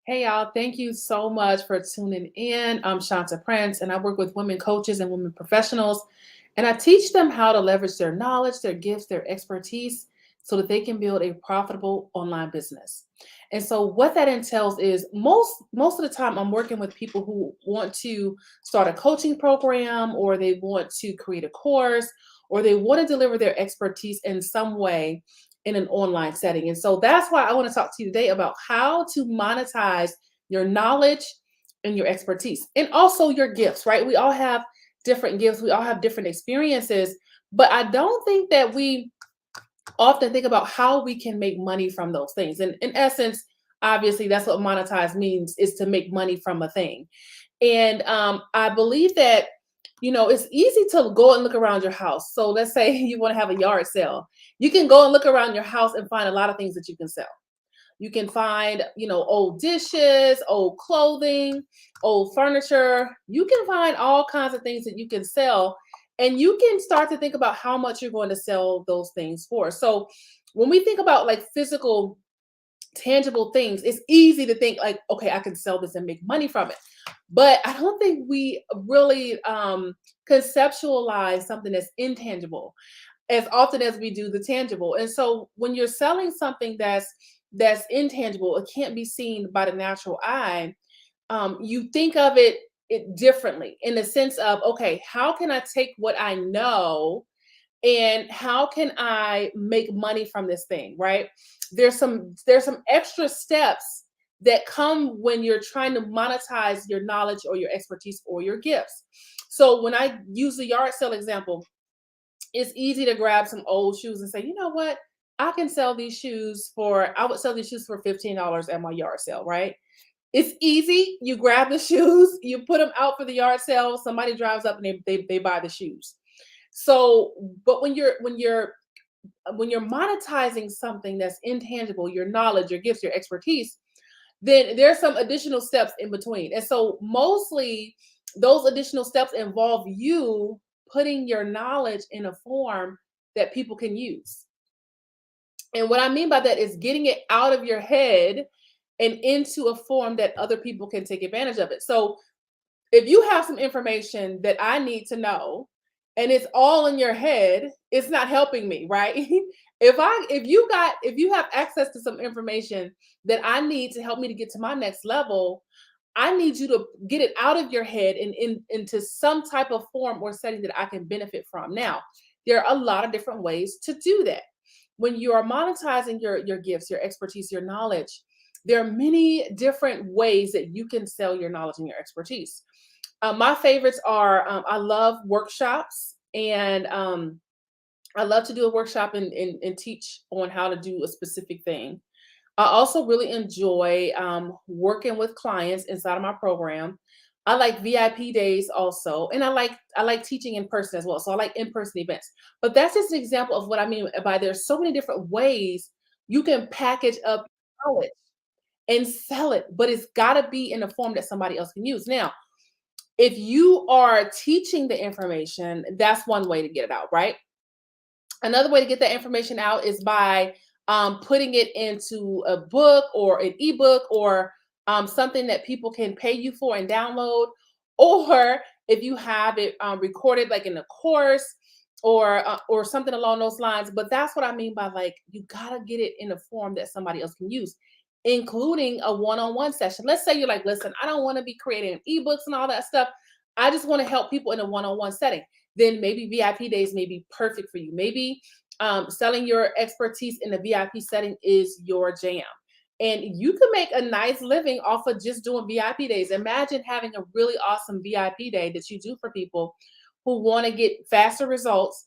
Hey y'all, thank you so much for tuning in. I'm Shanta Prince, and I work with women coaches and women professionals. And I teach them how to leverage their knowledge, their gifts, their expertise so that they can build a profitable online business. And so what that entails is most of the time I'm working with people who want to start a coaching program, or they want to create a course, or they want to deliver their expertise in some way in an online setting. And so that's why I want to talk to you today about how to monetize your knowledge and your expertise and also your gifts, right? We all have different gifts, we all have different experiences, but I don't think that we often think about how we can make money from those things. And in essence, obviously, that's what monetize means, is to make money from a thing. And I believe that, it's easy to go and look around your house. So let's say you want to have a yard sale. You can go and look around your house and find a lot of things that you can sell. You can find, old dishes, old clothing, old furniture. You can find all kinds of things that you can sell. And you can start to think about how much you're going to sell those things for. So when we think about like physical, tangible things, it's easy to think like, okay, I can sell this and make money from it. But I don't think we really conceptualize something that's intangible as often as we do the tangible. And so when you're selling something that's intangible, it can't be seen by the natural eye. You think of it differently in the sense of, okay, how can I take what I know and how can I make money from this thing, right? There's some extra steps that come when you're trying to monetize your knowledge or your expertise or your gifts. So when I use the yard sale example, it's easy to grab some old shoes and say, you know what? I would sell these shoes for $15 at my yard sale, right? It's easy. You grab the shoes, you put them out for the yard sale, somebody drives up and they buy the shoes. So, but when you're monetizing something that's intangible, your knowledge, your gifts, your expertise, then there's some additional steps in between. And so mostly those additional steps involve you putting your knowledge in a form that people can use. And what I mean by that is getting it out of your head and into a form that other people can take advantage of it. So if you have some information that I need to know and it's all in your head, it's not helping me, right? If you have access to some information that I need to help me to get to my next level, I need you to get it out of your head and into some type of form or setting that I can benefit from. Now, there are a lot of different ways to do that. When you are monetizing your gifts, your expertise, your knowledge, there are many different ways that you can sell your knowledge and your expertise. My favorites are, I love workshops, and I love to do a workshop and teach on how to do a specific thing. I also really enjoy working with clients inside of my program. I like VIP days also, and I like teaching in person as well. So I like in-person events. But that's just an example of what I mean by there's so many different ways you can package up knowledge and sell it, but it's got to be in a form that somebody else can use. Now, if you are teaching the information, that's one way to get it out, right? Another way to get that information out is by putting it into a book or an ebook, or something that people can pay you for and download. Or if you have it recorded, like in a course or something along those lines. But that's what I mean by, like, you gotta get it in a form that somebody else can use, including a one-on-one session. Let's say you're like, listen, I don't want to be creating ebooks and all that stuff. I just want to help people in a one-on-one setting. Then maybe VIP days may be perfect for you. Maybe selling your expertise in the VIP setting is your jam. And you can make a nice living off of just doing VIP days. Imagine having a really awesome VIP day that you do for people who want to get faster results,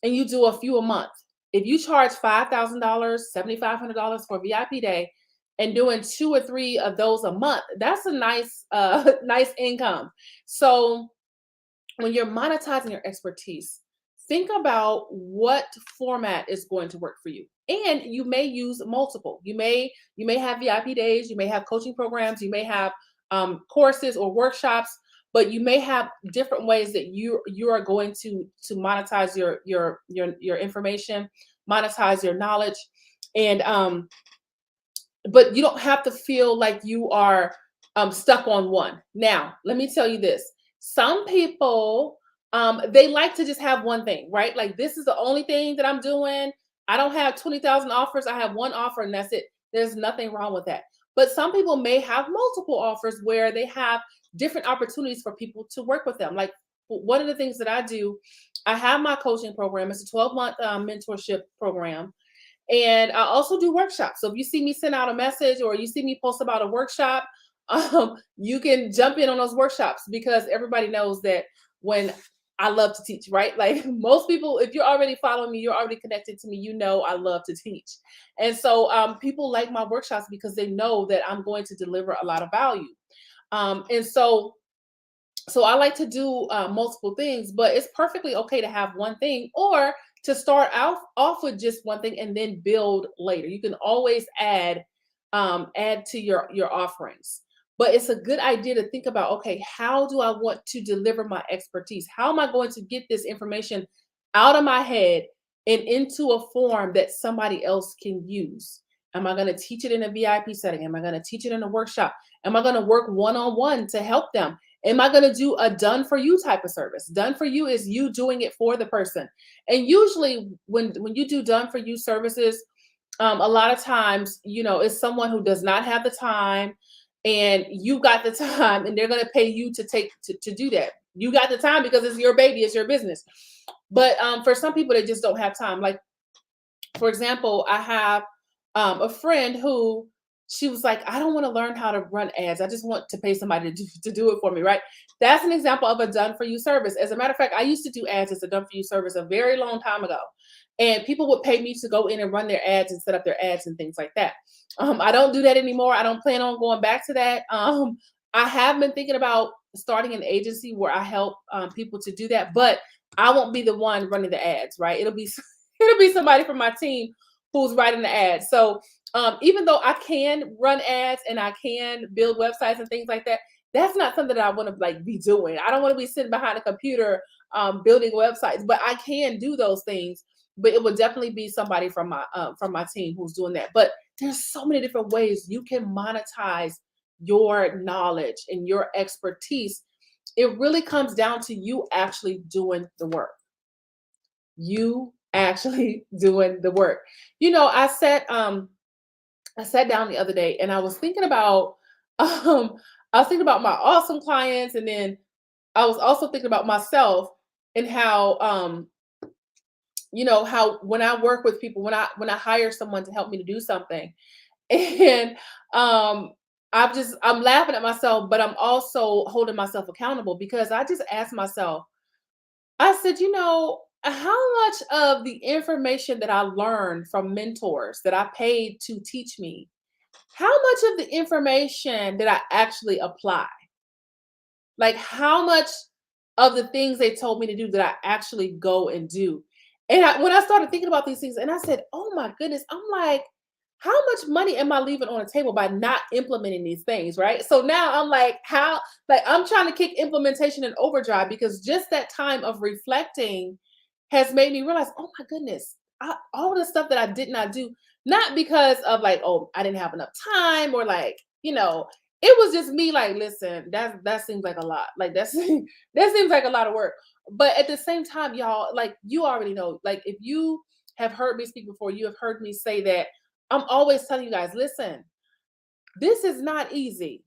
and you do a few a month. If you charge $5,000, $7,500 for a VIP day, and doing two or three of those a month, that's a nice, nice income. So when you're monetizing your expertise, think about what format is going to work for you. And you may use multiple. You may have VIP days, you may have coaching programs, you may have courses or workshops, but you may have different ways that you are going to monetize your information, monetize your knowledge. And but you don't have to feel like you are stuck on one. Now, let me tell you this. Some people, they like to just have one thing, right? Like, this is the only thing that I'm doing. I don't have 20,000 offers. I have one offer and that's it. There's nothing wrong with that. But some people may have multiple offers where they have different opportunities for people to work with them. Like, one of the things that I do, I have my coaching program. It's a 12-month mentorship program, and I also do workshops. So if you see me send out a message or you see me post about a workshop, you can jump in on those workshops, because everybody knows that when I love to teach, right? Like, most people, if you're already following me, you're already connected to me, you know I love to teach. And so people like my workshops because they know that I'm going to deliver a lot of value. And so I like to do multiple things, but it's perfectly okay to have one thing, or to start off with just one thing and then build later. You can always add to your offerings. But it's a good idea to think about, okay, how do I want to deliver my expertise? How am I going to get this information out of my head and into a form that somebody else can use? Am I going to teach it in a VIP setting? Am I going to teach it in a workshop? Am I going to work one-on-one to help them? Am I going to do a done for you type of service? Done for you is you doing it for the person. And usually when you do done for you services, a lot of times, it's someone who does not have the time, and you got the time, and they're going to pay you to do that. You got the time because it's your baby, it's your business. But for some people, they just don't have time. Like, for example, I have a friend who, she was like, I don't want to learn how to run ads. I just want to pay somebody to do it for me, right? That's an example of a done for you service. As a matter of fact, I used to do ads as a done for you service a very long time ago. And people would pay me to go in and run their ads and set up their ads and things like that. I don't do that anymore. I don't plan on going back to that. I have been thinking about starting an agency where I help people to do that, but I won't be the one running the ads, right? It'll be it'll be somebody from my team who's writing the ads. So even though I can run ads and I can build websites and things like that, that's not something that I want to like be doing. I don't want to be sitting behind a computer building websites, but I can do those things. But it would definitely be somebody from my team who's doing that. But there's so many different ways you can monetize your knowledge and your expertise. It really comes down to you actually doing the work. You actually doing the work. I sat down the other day and I was thinking about my awesome clients, and then I was also thinking about myself, and how when I work with people, when I hire someone to help me to do something, and I'm laughing at myself, but I'm also holding myself accountable, because I just asked myself, I said, how much of the information that I learned from mentors that I paid to teach me, how much of the information did I actually apply? Like, how much of the things they told me to do did I actually go and do? And when I started thinking about these things, and I said, oh my goodness, I'm like, how much money am I leaving on the table by not implementing these things, right? So now I'm like, I'm trying to kick implementation in overdrive, because just that time of reflecting has made me realize, oh my goodness, all the stuff that I did not do, not because of like, oh, I didn't have enough time, or like, it was just me like, listen, that seems like a lot. Like, that seems like a lot of work. But at the same time, y'all, like, you already know, like, if you have heard me speak before, you have heard me say that I'm always telling you guys, listen, this is not easy.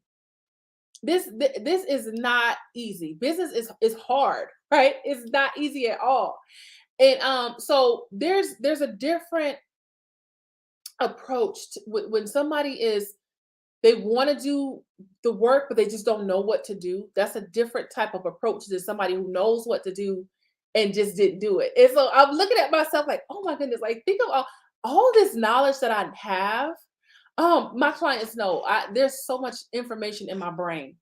This is not easy. Business is hard, right? It's not easy at all. And so there's a different approach to, when somebody is, they want to do the work but they just don't know what to do. That's a different type of approach than somebody who knows what to do and just didn't do it. And so I'm looking at myself like, oh my goodness, like, think of all this knowledge that I have. My clients know there's so much information in my brain.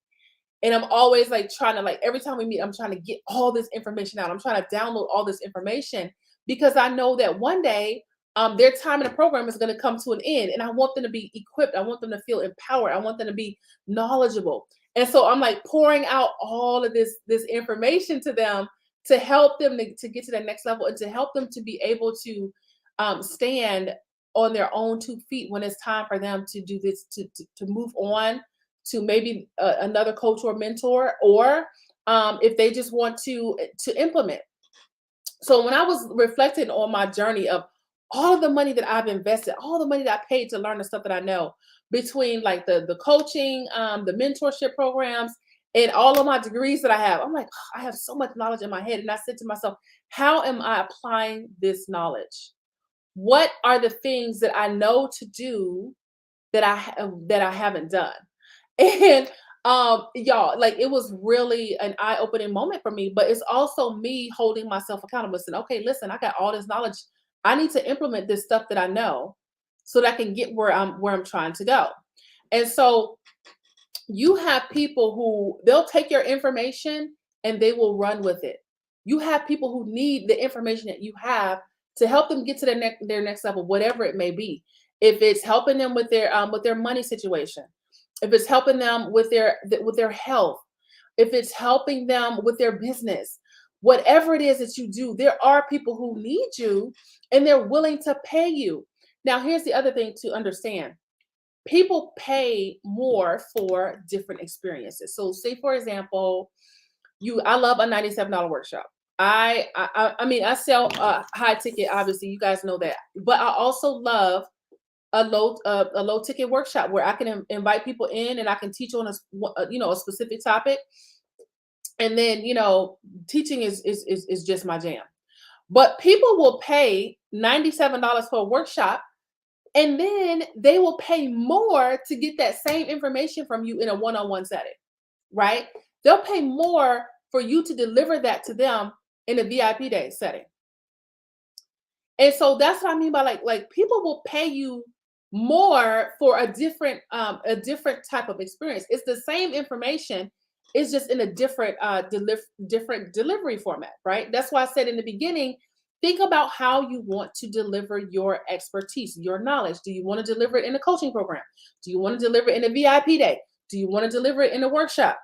And I'm always like trying to, like, every time we meet, I'm trying to get all this information out. I'm trying to download all this information, because I know that one day their time in the program is going to come to an end, and I want them to be equipped. I want them to feel empowered. I want them to be knowledgeable. And so I'm like pouring out all of this information to them, to help them to get to the next level, and to help them to be able to stand on their own 2 feet when it's time for them to do this, to move on to maybe another coach or mentor, or if they just want to implement. So when I was reflecting on my journey of all of the money that I've invested, all the money that I paid to learn the stuff that I know, between like the coaching, the mentorship programs, and all of my degrees that I have, I'm like, "Oh, I have so much knowledge in my head." And I said to myself, how am I applying this knowledge? What are the things that I know to do that I haven't done? And y'all, like, it was really an eye-opening moment for me, but it's also me holding myself accountable, saying, okay, listen, I got all this knowledge. I need to implement this stuff that I know so that I can get where I'm trying to go. And so you have people who they'll take your information and they will run with it. You have people who need the information that you have to help them get to their next level, whatever it may be. If it's helping them with their money situation, if it's helping them with their health, if it's helping them with their business, whatever it is that you do, there are people who need you and they're willing to pay you. Now, here's the other thing to understand: people pay more for different experiences. So, say for example, I love a $97 workshop. I mean, I sell high ticket. Obviously, you guys know that, but I also love a low ticket workshop where I can invite people in and I can teach on a specific topic, and then teaching is just my jam. But people will pay $97 for a workshop, and then they will pay more to get that same information from you in a one-on-one setting, right? They'll pay more for you to deliver that to them in a VIP day setting. And so that's what I mean by like people will pay you more for a different type of experience. It's the same information, it's just in a different delivery format, right? That's why I said in the beginning, think about how you want to deliver your expertise, your knowledge. Do you want to deliver it in a coaching program? Do you want to deliver it in a VIP day? Do you want to deliver it in a workshop?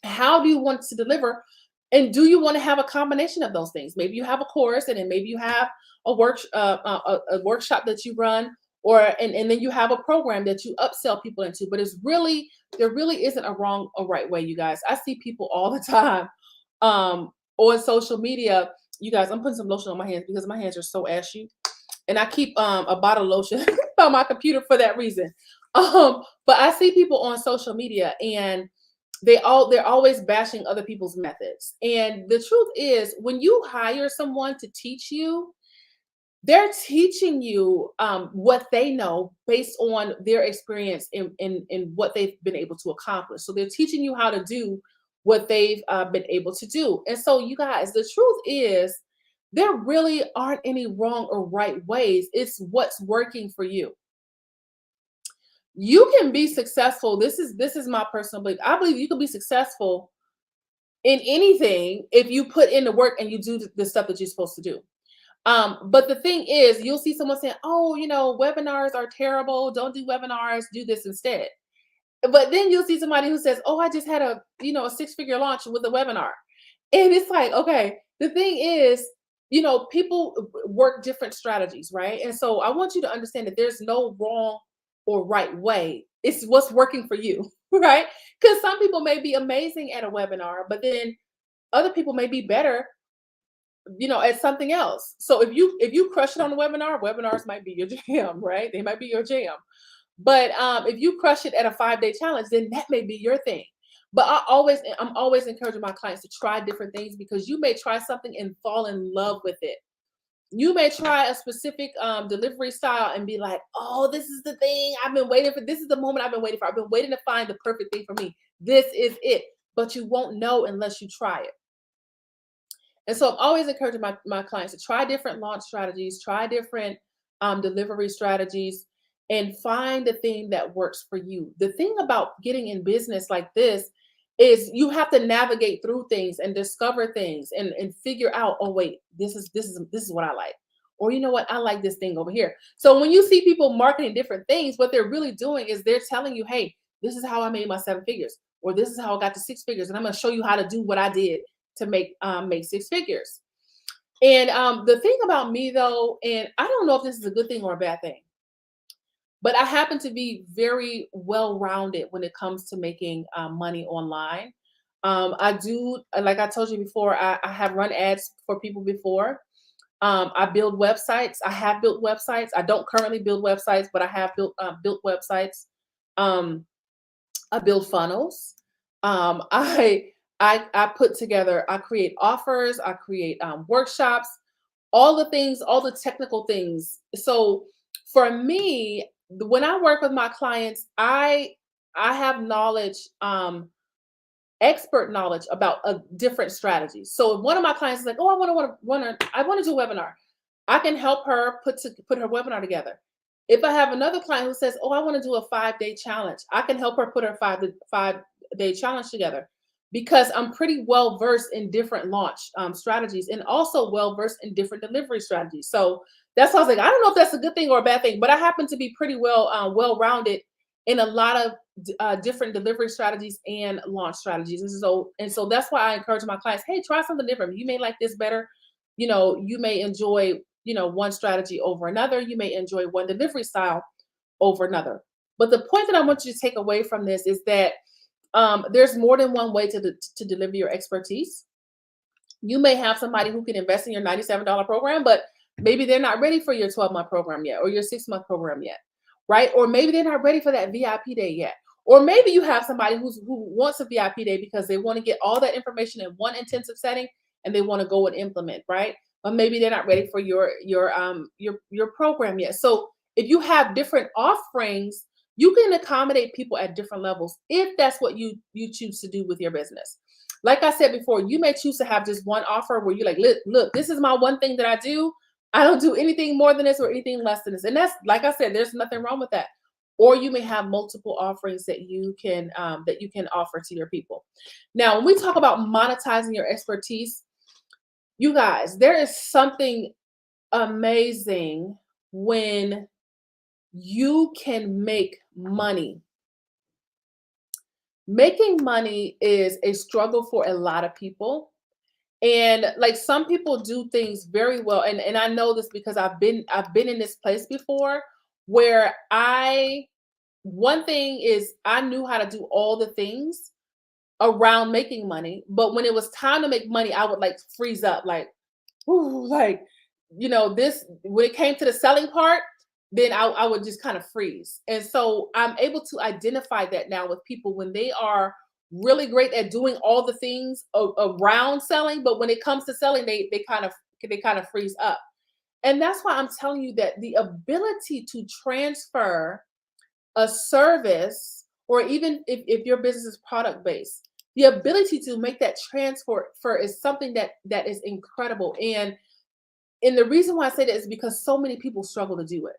How do you want to deliver? And do you want to have a combination of those things? Maybe you have a course, and then maybe you have a workshop that you run, and then you have a program that you upsell people into. But there really isn't a wrong or right way, you guys. I see people all the time on social media. You guys, I'm putting some lotion on my hands because my hands are so ashy, and I keep a bottle of lotion on my computer for that reason. But I see people on social media, and they're always bashing other people's methods. And the truth is, when you hire someone to teach you, they're teaching you what they know based on their experience in what they've been able to accomplish. So they're teaching you how to do what they've been able to do. And so, you guys, the truth is, there really aren't any wrong or right ways. It's what's working for you. You can be successful. This is my personal belief. I believe you can be successful in anything if you put in the work and you do the stuff that you're supposed to do. But the thing is, you'll see someone saying, "Oh, webinars are terrible. Don't do webinars. Do this instead." But then you'll see somebody who says, "Oh, I just had a six-figure launch with a webinar," and it's like, okay. The thing is, people work different strategies, right? And so I want you to understand that there's no wrong or right way. It's what's working for you, right? Because some people may be amazing at a webinar, but then other people may be better at something else. So if you crush it on the webinar, webinars might be your jam, right? They might be your jam. But if you crush it at a 5-day challenge, then that may be your thing. But I'm always encouraging my clients to try different things, because you may try something and fall in love with it. You may try a specific delivery style and be like, "Oh, this is the thing I've been waiting for. This is the moment I've been waiting for. I've been waiting to find the perfect thing for me. This is it." But you won't know unless you try it. And so I'm always encouraging my clients to try different launch strategies, try different delivery strategies, and find the thing that works for you. The thing about getting in business like this is you have to navigate through things and discover things and figure out, oh wait, this is what I like. Or you know what, I like this thing over here. So when you see people marketing different things, what they're really doing is they're telling you, hey, this is how I made my 7 figures, or this is how I got to 6 figures, and I'm going to show you how to do what I did to make 6 figures. And the thing about me though, and I don't know if this is a good thing or a bad thing, But I happen to be very well rounded when it comes to making money online. I do, like I told you before, I have run ads for people before. I build websites. I have built websites. I don't currently build websites, but I have built websites. Um, I build funnels. I put together. I create offers. I create workshops. All the things, all the technical things. So for me, when I work with my clients, I have knowledge. Expert knowledge about a different strategies. So if one of my clients is like, "Oh, I want to do a webinar," I can help her put her webinar together. If I have another client who says, "Oh, I want to do a 5-day challenge," I can help her put her 5-day challenge together because I'm pretty well versed in different launch strategies and also well versed in different delivery strategies. So that's why I was like, I don't know if that's a good thing or a bad thing, but I happen to be pretty well rounded in a lot of different delivery strategies and launch strategies. And so that's why I encourage my clients, hey, try something different. You may like this better. You may enjoy, one strategy over another. You may enjoy one delivery style over another. But the point that I want you to take away from this is that there's more than one way to deliver your expertise. You may have somebody who can invest in your $97 program, but maybe they're not ready for your 12-month program yet or your 6-month program yet, right? Or maybe they're not ready for that VIP day yet. Or maybe you have somebody who wants a VIP day because they want to get all that information in one intensive setting and they want to go and implement, right? But maybe they're not ready for your program yet. So if you have different offerings, you can accommodate people at different levels if that's what you choose to do with your business. Like I said before, you may choose to have just one offer where you're like, look, this is my one thing that I do. I don't do anything more than this or anything less than this. And that's, like I said, there's nothing wrong with that. Or you may have multiple offerings that you can offer to your people. Now, when we talk about monetizing your expertise, you guys, there is something amazing when you can make money. Making money is a struggle for a lot of people. And like some people do things very well. And I know this because I've been in this place before where I one thing is I knew how to do all the things around making money, but when it was time to make money, I would like freeze up, like, ooh, like, this when it came to the selling part, then I would just kind of freeze. And so I'm able to identify that now with people when they are really great at doing all the things around selling, but when it comes to selling, they kind of freeze up. And that's why I'm telling you that the ability to transfer a service, or even if your business is product based, the ability to make that transfer is something that is incredible. And the reason why I say that is because so many people struggle to do it.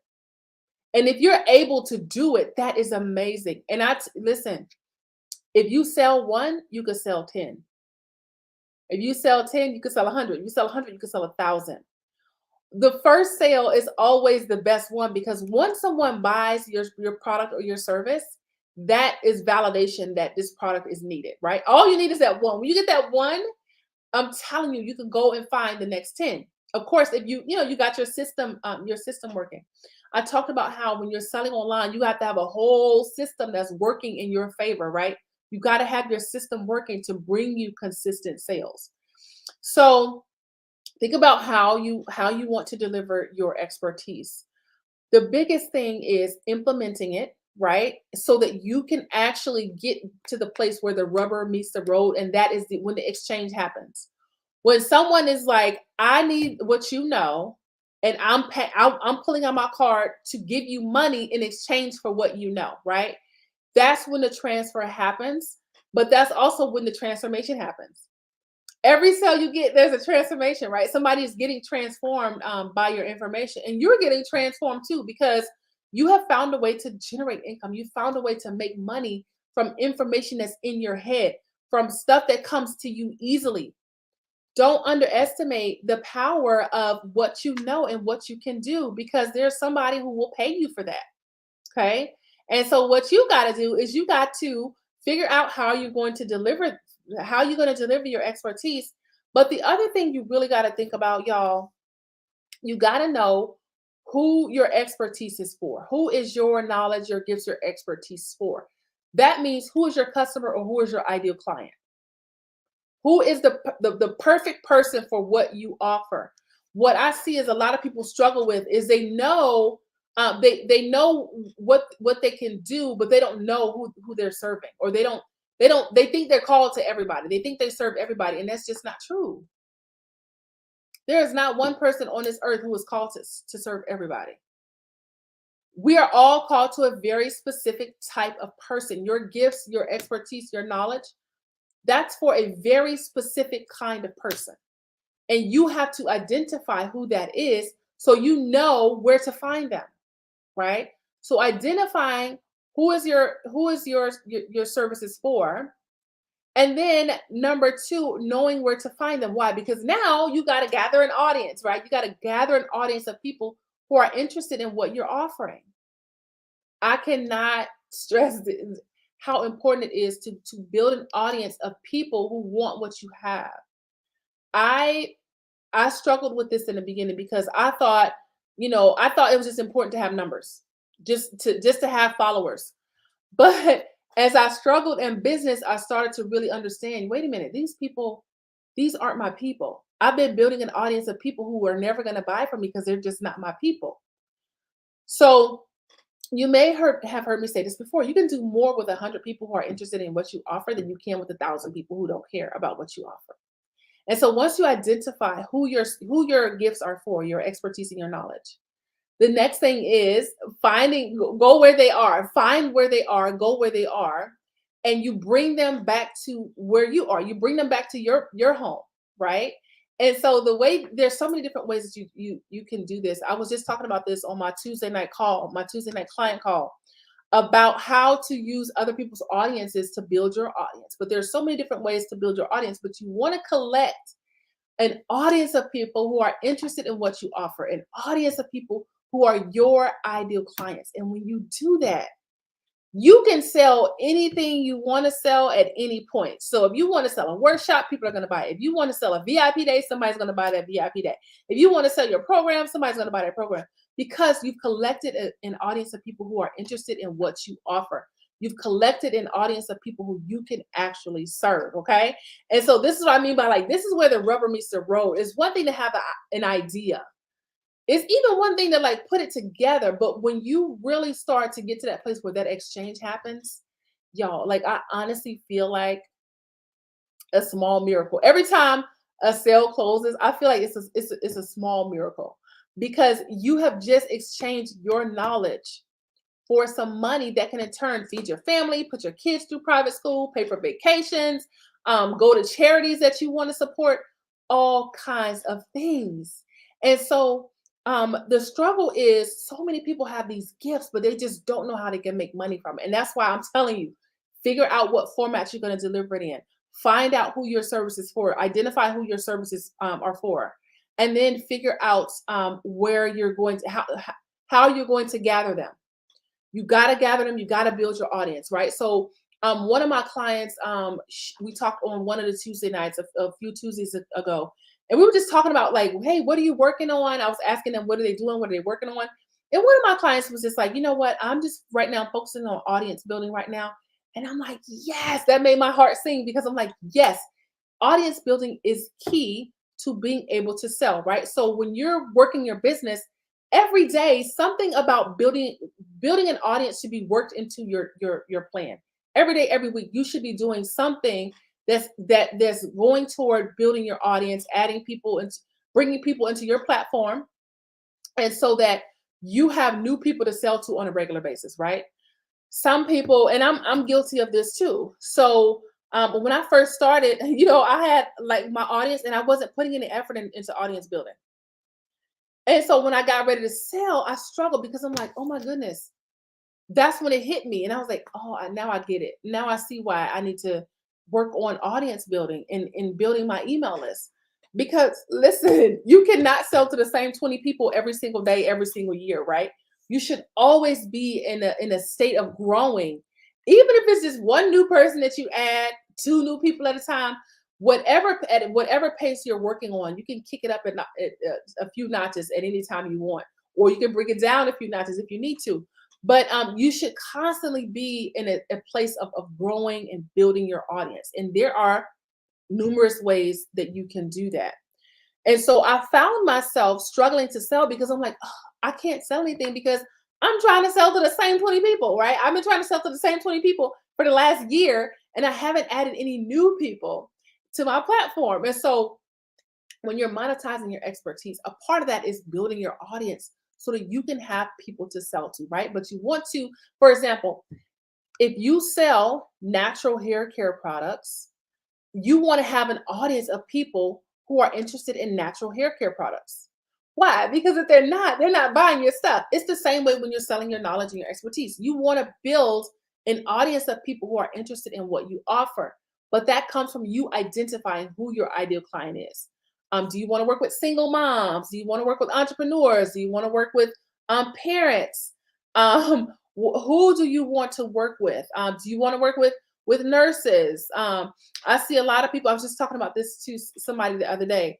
And if you're able to do it, that is amazing. And listen, if you sell one, you could sell 10. If you sell 10, you could sell 100. If you sell 100, you could sell 1,000. The first sale is always the best one because once someone buys your product or your service, that is validation that this product is needed, right? All you need is that one. When you get that one, I'm telling you, you can go and find the next 10. Of course, if you got your system working. I talked about how when you're selling online, you have to have a whole system that's working in your favor, right? You got to have your system working to bring you consistent sales. So think about how you want to deliver your expertise. The biggest thing is implementing it, right? So that you can actually get to the place where the rubber meets the road, and that is when the exchange happens. When someone is like, "I need what you know, and I'm pulling out my card to give you money in exchange for what you know," right? That's when the transfer happens, but that's also when the transformation happens. Every sale you get, there's a transformation, right? Somebody's getting transformed by your information, and you're getting transformed too because you have found a way to generate income. You found a way to make money from information that's in your head, from stuff that comes to you easily. Don't underestimate the power of what you know and what you can do because there's somebody who will pay you for that. Okay. And so what you got to do is you got to figure out how you're going to deliver your expertise. But the other thing you really got to think about, y'all, you got to know who your expertise is for. Who is your knowledge, your gifts, your expertise for? That means who is your customer or who is your ideal client? Who is the perfect person for what you offer? What I see is a lot of people struggle with is they know they know what they can do, but they don't know who they're serving, or they think they're called to everybody. They think they serve everybody, and that's just not true. There is not one person on this earth who is called to serve everybody. We are all called to a very specific type of person. Your gifts, your expertise, your knowledge, that's for a very specific kind of person. And you have to identify who that is so you know where to find them, right? So identifying who is your services for. And then number two, knowing where to find them. Why? Because now you got to gather an audience, right? You got to gather an audience of people who are interested in what you're offering. I cannot stress how important it is to build an audience of people who want what you have. I I struggled with this in the beginning because I thought it was just important to have numbers, just to have followers. But as I struggled in business, I started to really understand, wait a minute, these aren't my people. I've been building an audience of people who are never going to buy from me because they're just not my people. So you may have heard me say this before. You can do more with 100 people who are interested in what you offer than you can with 1,000 people who don't care about what you offer. And so once you identify who your gifts are for, your expertise and your knowledge, the next thing is go where they are, find where they are, go where they are, and you bring them back to where you are. You bring them back to your home, right? And so there's so many different ways that you can do this. I was just talking about this on my Tuesday night client call, about how to use other people's audiences to build your audience. But there's so many different ways to build your audience, but you want to collect an audience of people who are interested in what you offer, an audience of people who are your ideal clients. And when you do that, you can sell anything you want to sell at any point. So if you want to sell a workshop, people are going to buy it. If you want to sell a VIP day, somebody's going to buy that VIP day. If you want to sell your program, somebody's going to buy that program, because you've collected an audience of people who are interested in what you offer. You've collected an audience of people who you can actually serve. Okay. And so this is what I mean by, like, this is where the rubber meets the road. It's one thing to have an idea. It's even one thing to, like, put it together, but when you really start to get to that place where that exchange happens, y'all, like, I honestly feel like a small miracle. Every time a sale closes, I feel like it's a small miracle, because you have just exchanged your knowledge for some money that can in turn feed your family, put your kids through private school, pay for vacations, go to charities that you want to support, all kinds of things. And so the struggle is, so many people have these gifts, but they just don't know how they can make money from it. And that's why I'm telling you, figure out what format you're going to deliver it in. Find out who your service is for. Identify who your services are for, and then figure out where you're going to how you're going to gather them. You got to gather them. You got to build your audience, right? So one of my clients, we talked on one of the Tuesday nights a few Tuesdays ago, and we were just talking about, like, hey, what are you working on? I was asking them, what are they doing? What are they working on? And one of my clients was just like, you know what? I'm just right now focusing on audience building right now. And I'm like, yes, that made my heart sing, because I'm like, yes, audience building is key to being able to sell, right? So when you're working your business, every day something about building an audience should be worked into your plan. Every day, every week, you should be doing something that's going toward building your audience, adding people and bringing people into your platform, and so that you have new people to sell to on a regular basis, right? Some people, and I'm guilty of this too. So but when I first started, I had, like, my audience, and I wasn't putting any effort into audience building. And so when I got ready to sell, I struggled, because I'm like, oh my goodness, that's when it hit me. And I was like, oh, now I get it. Now I see why I need to work on audience building and building my email list. Because listen, you cannot sell to the same 20 people every single day, every single year, right? You should always be in a state of growing. Even if it's just one new person that you add, two new people at a time, at whatever pace you're working on, you can kick it up a few notches at any time you want. or you can bring it down a few notches if you need to. But you should constantly be in a place of growing and building your audience. And there are numerous ways that you can do that. And so I found myself struggling to sell because I'm like, "Ugh, I can't sell anything because I'm trying to sell to the same 20 people, right? I've been trying to sell to the same 20 people for the last year, and I haven't added any new people to my platform." And so when you're monetizing your expertise, a part of that is building your audience so that you can have people to sell to, right? But you want to, for example, if you sell natural hair care products, you want to have an audience of people who are interested in natural hair care products. Why? Because if they're not buying your stuff. It's the same way when you're selling your knowledge and your expertise. You want to build an audience of people who are interested in what you offer. But that comes from you identifying who your ideal client is. Do you want to work with single moms? Do you want to work with entrepreneurs? Do you want to work with parents? Who do you want to work with? Do you want to work with nurses? I see a lot of people. I was just talking about this to somebody the other day.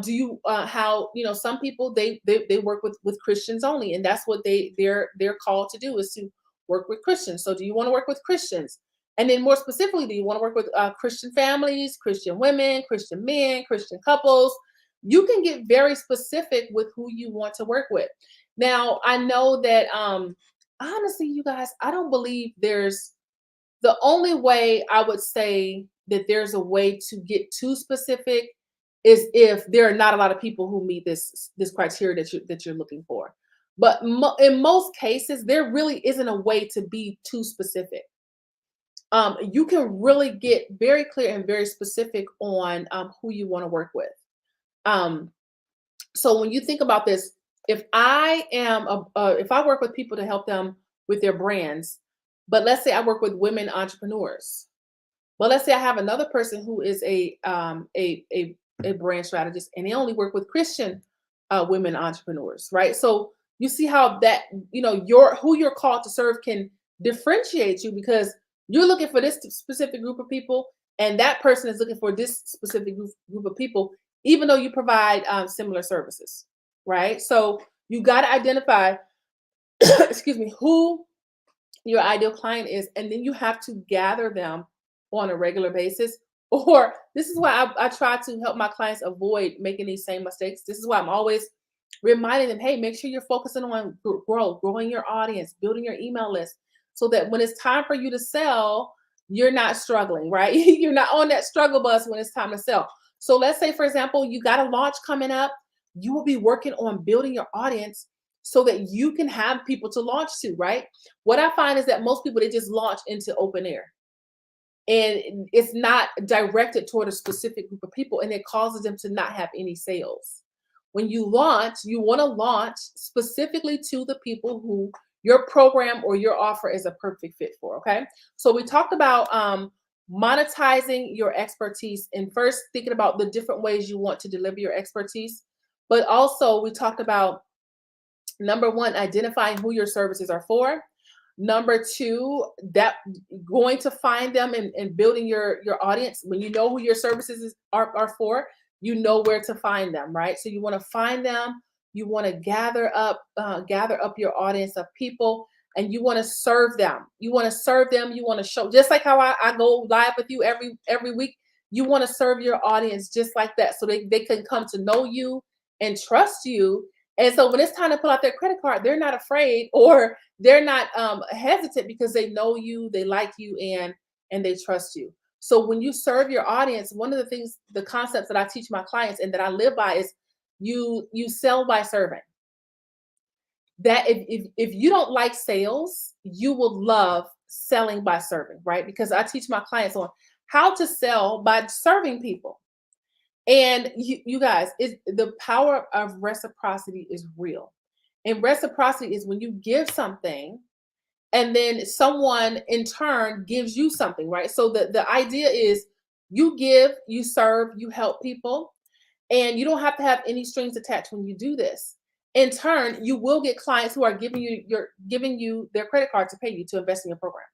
Do you how some people they work with Christians only, and that's what they're called to do, is to work with Christians. So do you want to work with Christians? And then more specifically, do you want to work with Christian families, Christian women, Christian men, Christian couples? You can get very specific with who you want to work with. Now, I know that honestly, you guys, I don't believe there's the only way I would say that there's a way to get too specific is if there are not a lot of people who meet this criteria that you're looking for. But in most cases, there really isn't a way to be too specific. You can really get very clear and very specific on who you want to work with. Um, so when you think about this, if I am if I work with people to help them with their brands, but let's say I work with women entrepreneurs. Well, let's say I have another person who is a brand strategist, and they only work with Christian women entrepreneurs, right? So you see how that your who you're called to serve can differentiate you, because you're looking for this specific group of people, and that person is looking for this specific group of people, even though you provide similar services, right? So you got to identify, excuse me, who your ideal client is, and then you have to gather them on a regular basis. Or this is why I try to help my clients avoid making these same mistakes. This is why I'm always reminding them, hey, make sure you're focusing on growing your audience, building your email list, so that when it's time for you to sell, you're not struggling, right? You're not on that struggle bus when it's time to sell. So let's say, for example, you got a launch coming up. You will be working on building your audience so that you can have people to launch to, right? What I find is that most people, they just launch into open air, and it's not directed toward a specific group of people, and it causes them to not have any sales. When you launch, you want to launch specifically to the people who your program or your offer is a perfect fit for. Okay, so we talked about monetizing your expertise, and first thinking about the different ways you want to deliver your expertise, but also we talked about number one, identifying who your services are for. Number two, that going to find them and building your audience. When you know who your services are for, you know where to find them, right? So you want to find them. You want to gather up your audience of people, and you want to serve them. You want to serve them. You want to show, just like how I go live with you every week. You want to serve your audience just like that, so they can come to know you and trust you. And so when it's time to pull out their credit card, they're not afraid, or they're not hesitant, because they know you, they like you, and they trust you. So when you serve your audience, one of the things, the concepts that I teach my clients and that I live by is you sell by serving. That if you don't like sales, you will love selling by serving, right? Because I teach my clients on how to sell by serving people. And you guys, the power of reciprocity is real. And reciprocity is when you give something, and then someone in turn gives you something, right? So the idea is you give, you serve, you help people, and you don't have to have any strings attached when you do this. In turn, you will get clients who are giving you their credit card to pay you to invest in your program.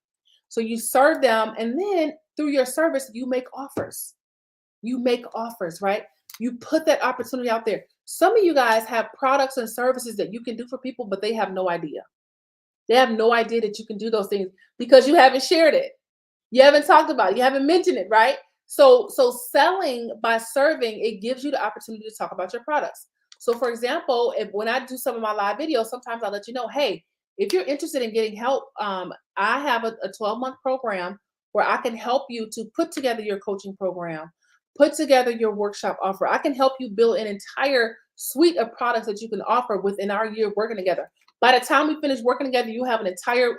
So you serve them, and then through your service, you make offers. You make offers, right? You put that opportunity out there. Some of you guys have products and services that you can do for people, but they have no idea. They have no idea that you can do those things because you haven't shared it. You haven't talked about it. You haven't mentioned it, right? So selling by serving, it gives you the opportunity to talk about your products. So for example, if when I do some of my live videos, sometimes I let you know, hey, if you're interested in getting help, I have a 12-month program where I can help you to put together your coaching program, put together your workshop offer. I can help you build an entire suite of products that you can offer within our year of working together. By the time we finish working together, you have an entire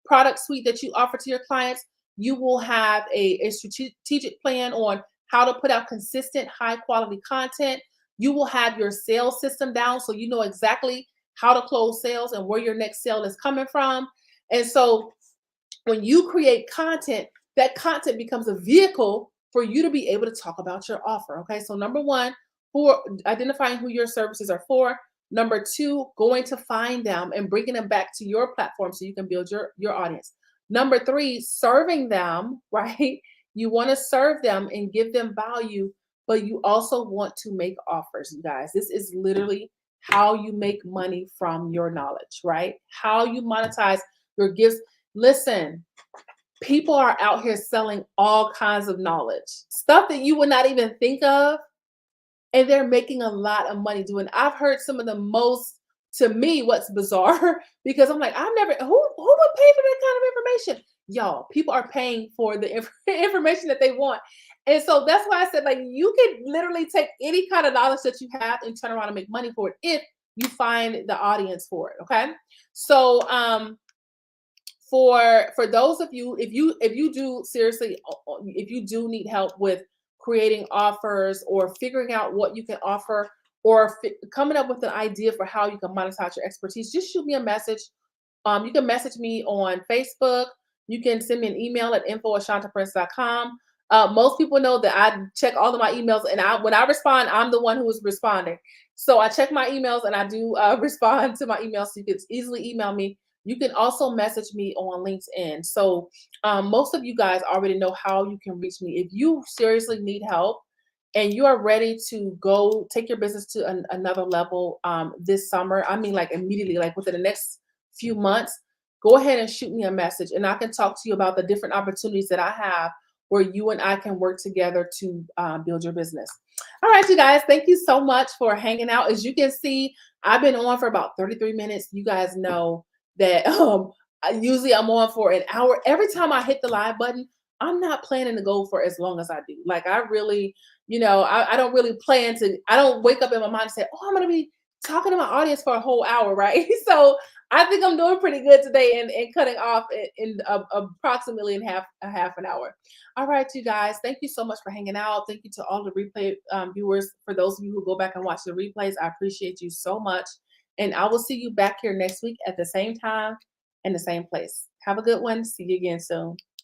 product suite that you offer to your clients. You will have a strategic plan on how to put out consistent, high quality content. You will have your sales system down so you know exactly how to close sales and where your next sale is coming from. And so when you create content, that content becomes a vehicle for you to be able to talk about your offer. Okay. So, number one, for identifying who your services are for. Number two, going to find them and bringing them back to your platform so you can build your audience. Number three, serving them, right? You want to serve them and give them value, but you also want to make offers, you guys. This is literally how you make money from your knowledge, right? How you monetize your gifts. Listen, people are out here selling all kinds of knowledge, stuff that you would not even think of, and they're making a lot of money doing. I've heard some of the most, to me, what's bizarre because I'm like, I've never who would pay for that kind of information? Y'all, people are paying for the information that they want. And so that's why I said, like, you can literally take any kind of knowledge that you have and turn around and make money for it if you find the audience for it. Okay. So for those of you, if you do seriously, if you do need help with creating offers or figuring out what you can offer or coming up with an idea for how you can monetize your expertise, just shoot me a message. You can message me on Facebook. You can send me an email at info@shantaprince.com. Most people know that I check all of my emails, and when I respond, I'm the one who is responding. So I check my emails, and I do respond to my emails. So you can easily email me. You can also message me on LinkedIn. So most of you guys already know how you can reach me. If you seriously need help and you are ready to go take your business to another level this summer, I mean, like immediately, like within the next few months, go ahead and shoot me a message and I can talk to you about the different opportunities that I have where you and I can work together to build your business. All right, you guys, thank you so much for hanging out. As you can see, I've been on for about 33 minutes. You guys know that usually I'm on for an hour. Every time I hit the live button, I'm not planning to go for as long as I do. Like I really, I don't really plan to, I don't wake up in my mind and say, oh, I'm going to be talking to my audience for a whole hour, right? So I think I'm doing pretty good today and cutting off in approximately in a half an hour. All right, you guys, thank you so much for hanging out. Thank you to all the replay viewers. For those of you who go back and watch the replays, I appreciate you so much. And I will see you back here next week at the same time and the same place. Have a good one. See you again soon.